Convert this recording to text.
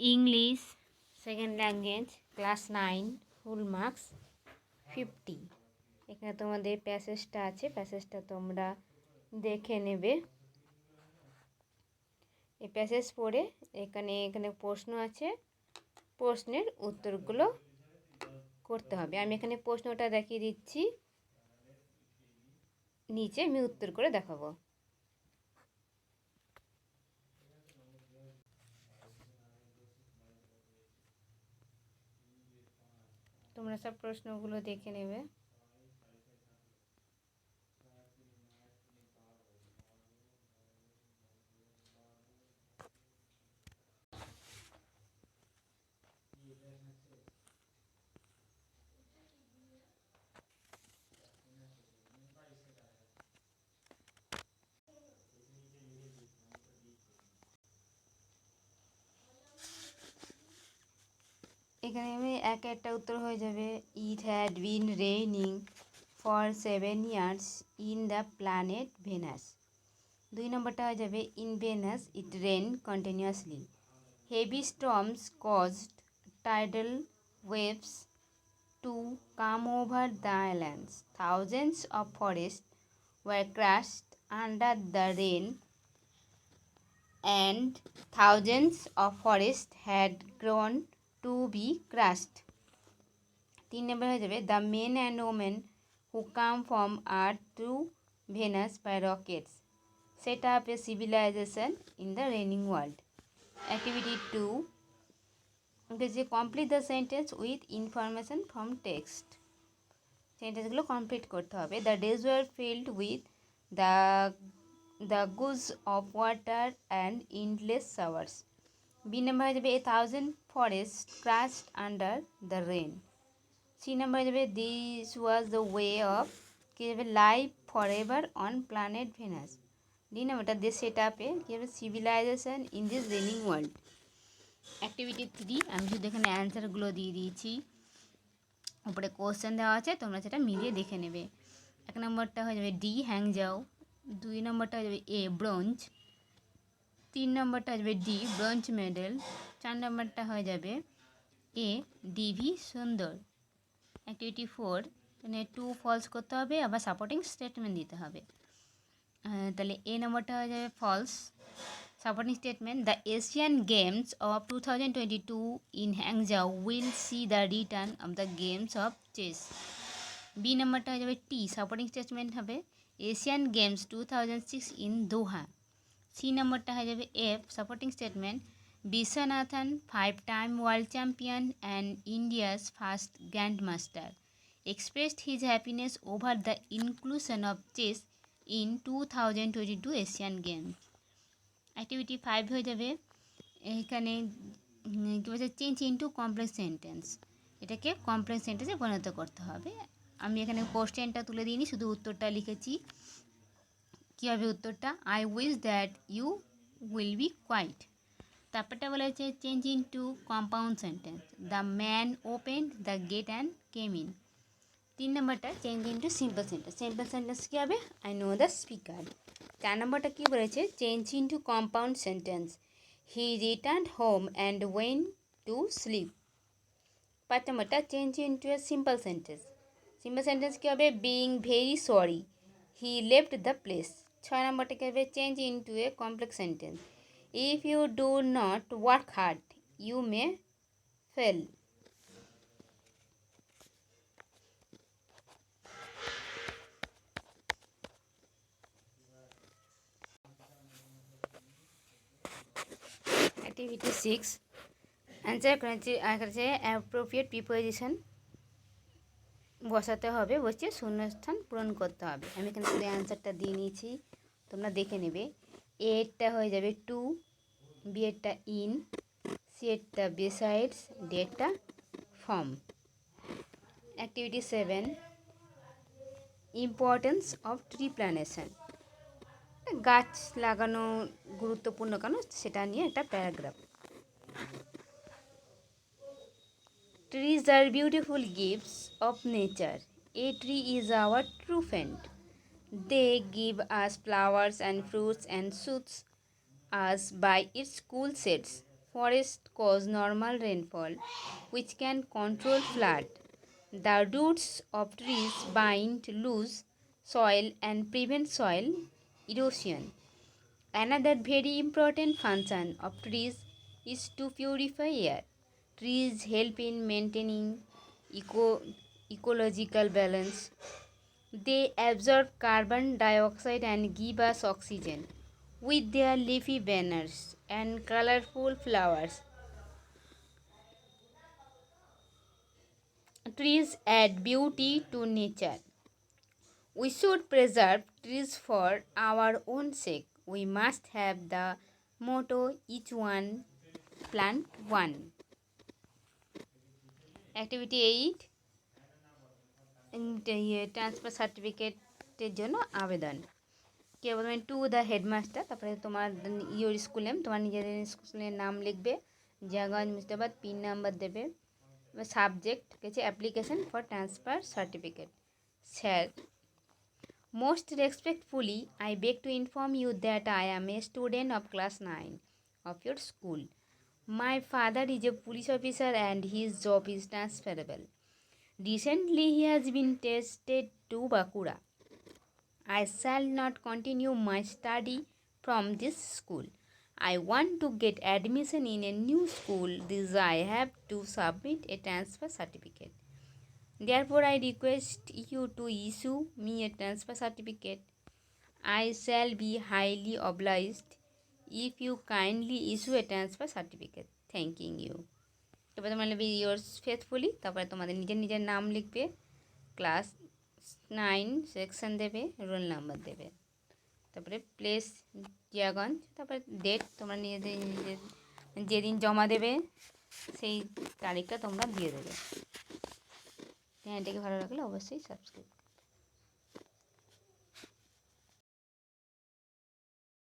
English second language class 9 full marks 50। এখানে তোমাদের প্যাসেজটা আছে, প্যাসেজটা তোমরা দেখে নেবে। এই প্যাসেজ পড়ে এখানে এখানে প্রশ্ন আছে, প্রশ্নের উত্তরগুলো করতে হবে। আমি এখানে প্রশ্নটা দেখিয়ে দিচ্ছি, নিচে আমি উত্তর করে দেখাবো। তোমরা সব প্রশ্নগুলো দেখে নেবে। এখানে আমি এক একটা উত্তর হয়ে যাবে। It had been raining for 7 years in the planet Venus. 2 নম্বরটা হয়ে যাবে in Venus it rain continuously. Heavy storms caused tidal waves to come over the islands. Thousands of forests were crushed under the rain, and thousands of forests had grown to be crushed. 3 number হয়ে যাবে the men and women who come from earth to Venus by rockets set up a civilization in the raining world. Activity 2, complete the sentence with information from text. সেন্টেন্সগুলো complete করতে হবে। The days were filled with the gush of water and endless showers. B number হয়ে যাবে 1000 forest crushed under the rain. C number হয়ে যাবে this was the way of কী যাবে life for ever on planet Venus. D নাম্বারটা they set আপে কী হবে civilization in this raining world. Activity 3 আমি শুধু এখানে অ্যান্সারগুলো দিয়ে দিয়েছি, উপরে কোশ্চেন দেওয়া আছে, তোমরা সেটা মিলিয়ে দেখে নেবে। 1 নম্বরটা হয়ে যাবে ডি হ্যাংজাও। 2 নম্বরটা হয়ে যাবে এ ব্রোঞ্জ। 3 নম্বরটা হয়ে যাবে ডি ব্রোঞ্জ মেডেল। 4 নম্বরটা হয়ে যাবে এ ডিভি সুন্দর। অ্যাক্টিভিটি 4 মানে টু ফলস করতে হবে, আবার সাপোর্টিং স্টেটমেন্ট দিতে হবে। তাহলে এ নম্বরটা হয়ে যাবে false. Supporting statement, the Asian Games of 2022 in Hangzhou will see the return of the games of chess. B নম্বরটা হয়ে যাবে টি সাপোর্টিং স্টেটমেন্ট হবে Asian Games 2006 in Doha. C নম্বরটা হয়ে যাবে F supporting statement Viswanathan 5-time world champion and India's first grand master expressed his happiness over the inclusion of chess in 2022 Asian Games. Activity 5 হয়ে যাবে এখানে কী বলছে চেঞ্জ ইনটু কমপ্লেক্স সেন্টেন্স, এটাকে complex সেন্টেন্সে পরিণত করতে হবে। আমি এখানে কোশ্চেনটা তুলে দিইনি, শুধু উত্তরটা লিখেছি। কী হবে উত্তরটা I wish that you will be quiet. তারপরটা বলা হচ্ছে change into compound sentence the man opened the gate and came in. 3 নম্বরটা change into simple sentence. Simple sentence কী হবে আই নো দ্য স্পিকার। 4 নম্বরটা কী বলেছে change into compound sentence he return home and went to sleep. 5 নম্বরটা change into a simple sentence. Simple sentence কী হবে being very sorry he left the place. 6 নম্বরটা কী হবে change into a complex sentence if you do not work hard you may fail. Activity 6 answer করেছে appropriate preposition বসাতে হবে, বসে শূন্যস্থান পূরণ করতে হবে। আমি এখানে পুরো অ্যান্সারটা দিয়ে নিয়েছি, তোমরা দেখে নেবে। এরটা হয়ে যাবে টু, বি এরটা ইন, সি এরটা বিসাইডস, ডি এরটা form. Activity 7 importance of tree plantation, গাছ লাগানো গুরুত্বপূর্ণ কেন সেটা নিয়ে একটা paragraph. Trees are beautiful gifts of nature. A tree is our true friend. They give us flowers and fruits and soothe us by its cool shades. Forests cause normal rainfall, which can control flood. The roots of trees bind loose soil and prevent soil erosion. Another very important function of trees is to purify air. Trees help in maintaining ecological balance. They absorb carbon dioxide and give us oxygen. With their leafy banners and colorful flowers, trees add beauty to nature. We should preserve trees for our own sake. We must have the motto each one plant one. Activity 8, transfer সার্টিফিকেটের জন্য আবেদন। কে বলবেন to the headmaster, তারপরে তোমার your school name, তোমার নিজেদের স্কুলের নাম লিখবে, জাগঞ্জ মুর্শিদাবাদ, পিন নাম্বার দেবে। এবার সাবজেক্ট হচ্ছে application for transfer certificate. Sir, most respectfully, I beg to inform you that I am a student of class 9 of your school. My father is a police officer and his job is transferable. Recently, he has been tested to Bakura. I shall not continue my study from this school. I want to get admission in a new school. This I have to submit a transfer certificate. Therefore, I request you to issue me a transfer certificate. I shall be highly obliged if you kindly issue a transfer certificate. Thanking you. তারপরে তোমার লিখবে yours faithfully, তারপরে তোমাদের নিজের নিজের নাম লিখবে, class 9 section দেবে, রোল নাম্বার দেবে, তারপরে প্লেস জিয়াগঞ্জ, তারপরে ডেট তোমরা নিজেদের নিজেদের যেদিন জমা দেবে সেই তারিখটা তোমরা দিয়ে দেবে। চ্যানেলটাকে ভালো লাগলে অবশ্যই সাবস্ক্রাইব।